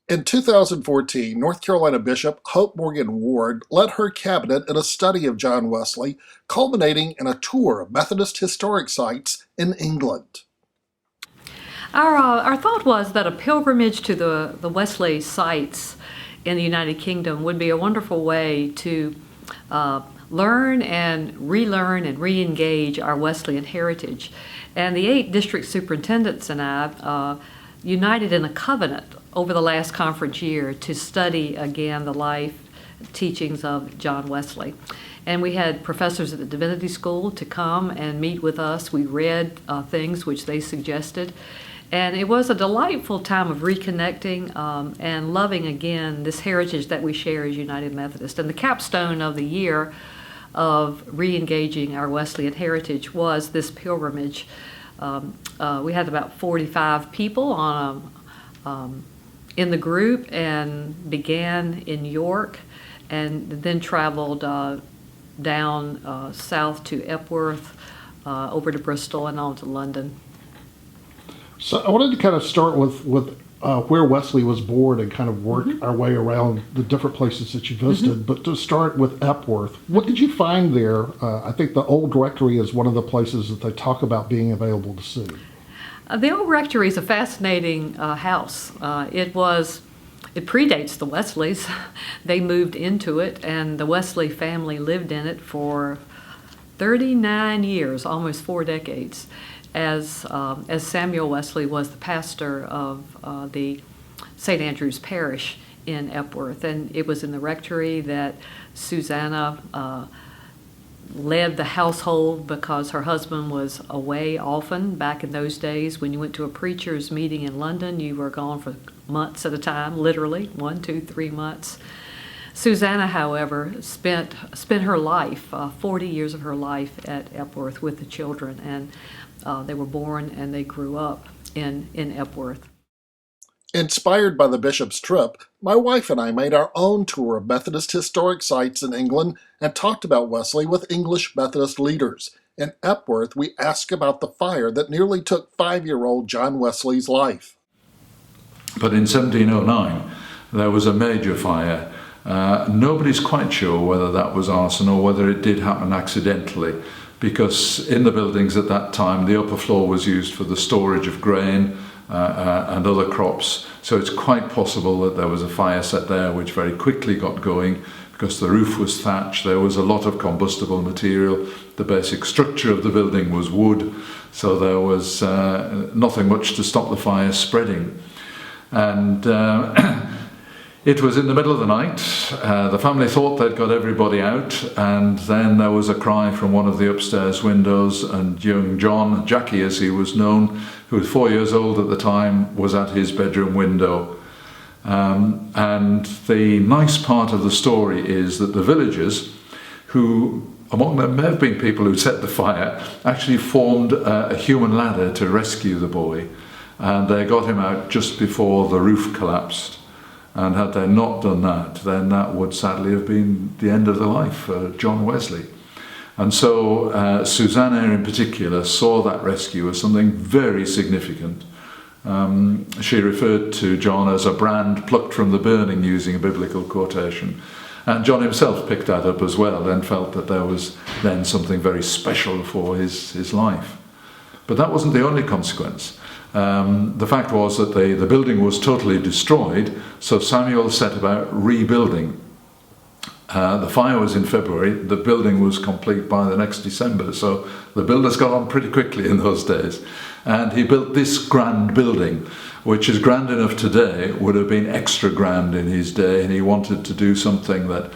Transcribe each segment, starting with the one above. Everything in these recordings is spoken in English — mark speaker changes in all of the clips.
Speaker 1: In 2014, North Carolina Bishop Hope Morgan Ward led her cabinet in a study of John Wesley, culminating in a tour of Methodist historic sites in England.
Speaker 2: Our thought was that a pilgrimage to the Wesley sites in the United Kingdom would be a wonderful way to learn and relearn and re-engage our Wesleyan heritage. And the 8 district superintendents and I united in a covenant over the last conference year to study again the life teachings of John Wesley. And we had professors at the Divinity School to come and meet with us. We read things which they suggested. And it was a delightful time of reconnecting and loving again this heritage that we share as United Methodist. And the capstone of the year of re-engaging our Wesleyan heritage was this pilgrimage. We had about 45 people in the group and began in York and then traveled down south to Epworth, over to Bristol and on to London.
Speaker 3: So I wanted to kind of start with where Wesley was born and kind of work our way around the different places that you visited. But to start with Epworth, what did you find there? I think the old rectory is one of the places that they talk about being available to see.
Speaker 2: The old rectory is a fascinating house. It predates the Wesleys. They moved into it, and the Wesley family lived in it for 39 years, almost 4 decades. As Samuel Wesley was the pastor of the St. Andrew's Parish in Epworth. And it was in the rectory that Susanna led the household because her husband was away often. Back in those days, when you went to a preacher's meeting in London, you were gone for months at a time, literally 1, 2, 3 months. Susanna, however, spent her life, 40 years of her life at Epworth with the children, and they were born and they grew up in Epworth.
Speaker 1: Inspired by the bishop's trip, my wife and I made our own tour of Methodist historic sites in England and talked about Wesley with English Methodist leaders. In Epworth, we asked about the fire that nearly took 5-year-old John Wesley's life.
Speaker 4: But in 1709, there was a major fire. Nobody's quite sure whether that was arson or whether it did happen accidentally, because in the buildings at that time, the upper floor was used for the storage of grain and other crops. So it's quite possible that there was a fire set there which very quickly got going because the roof was thatched. There was a lot of combustible material. The basic structure of the building was wood, so there was nothing much to stop the fire spreading. And it was in the middle of the night. The family thought they'd got everybody out, and then there was a cry from one of the upstairs windows, and young John, Jackie as he was known, who was 4 years old at the time, was at his bedroom window. And the nice part of the story is that the villagers, who among them may have been people who set the fire, actually formed a human ladder to rescue the boy, and they got him out just before the roof collapsed. And had they not done that, then that would sadly have been the end of the life for John Wesley. And so Susanna in particular saw that rescue as something very significant. She referred to John as a brand plucked from the burning, using a biblical quotation. And John himself picked that up as well and felt that there was then something very special for his life. But that wasn't the only consequence. The fact was that the building was totally destroyed, so Samuel set about rebuilding. The fire was in February, the building was complete by the next December, so the builders got on pretty quickly in those days. And he built this grand building, which is grand enough today, would have been extra grand in his day, and he wanted to do something that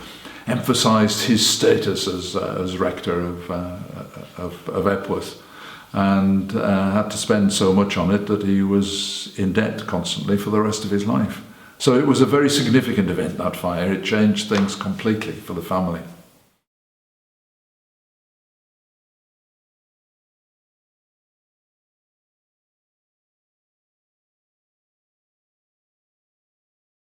Speaker 4: emphasised his status as rector of Epworth. And had to spend so much on it that he was in debt constantly for the rest of his life. So it was a very significant event, that fire. It changed things completely for the family.